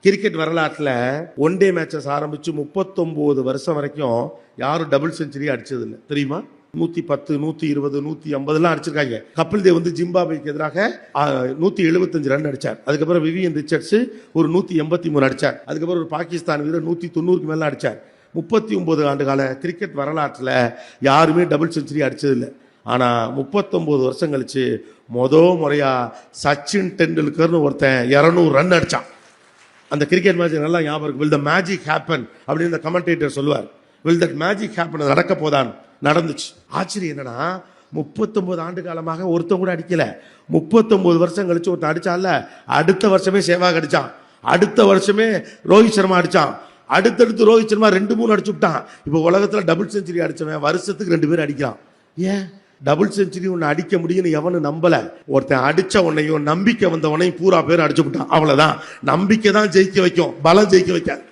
Cricket வரலாற்றில் one day matches ஆரம்பிச்சு 39 வருஷம் வரைக்கும் யாரும் டபுள் செஞ்சுரி அடிச்சது இல்லை தெரியுமா? 110, 120, 150 அடிச்சிருக்காங்க. கபில் தேவ் வந்து ஜிம்பாப்வேக்கு எதிராக 175 ரன் அடிச்சார். அதுக்கப்புறம் விவியன் ரிச்சர்ட்ஸ் ஒரு 183 அடிச்சார். அதுக்கப்புறம் ஒரு பாகிஸ்தான் வீரர் 190க்கு மேல அடிச்சார். 39 ஆண்டு கால கிரிக்கெட் வரலாற்றில் யாருமே டபுள் செஞ்சுரி அடிச்சது இல்லை. ஆனா 39 வருஷம் கழிச்சு முறையா சச்சின் டெண்டுல்கர்னு ஒருத்தன் 200 ரன் அடிச்சான். அந்த கிரிக்கெட் மேட்ச் நல்லா ஞாபகம் இருக்கு. வில் த மேஜிக் ஹேப்பன் அப்படின்னு இந்த கமெண்டேட்டர் சொல்லுவார். வில் தட் மேஜிக் ஹேப்பன், நடக்க போதான், நடந்துச்சு. ஆச்சரியம் என்னன்னா 39 ஆண்டு காலமாக ஒருத்தன் கூட அடிக்கல. 39 வருஷம் கழிச்சு ஒருத்தன் அடிச்சான்ல, அடுத்த வருஷமே சேவாக் அடிச்சான், அடுத்த வருஷமே ரோஹித் சர்மா அடிச்சான், அடுத்தடுத்து ரோஹித் சர்மா 2-3 அடிச்சு விட்டான். இப்போ உலகத்துல டபுள் செஞ்சுரி அடிச்சவன் வருஷத்துக்கு 2 பேர் அடிக்கிறான். ஏன் டபுள் செஞ்சுரி ஒன்னு அடிக்க முடியும்னு எவனு நம்பல. ஒருத்தன் அடிச்ச உன்னையும் நம்பிக்கை வந்தவனையும் பூரா பேர் அடிச்சு விட்டான். அவ்வளவுதான். நம்பிக்கை தான் ஜெயிக்க வைக்கும், பலம் ஜெயிக்க வைக்காது.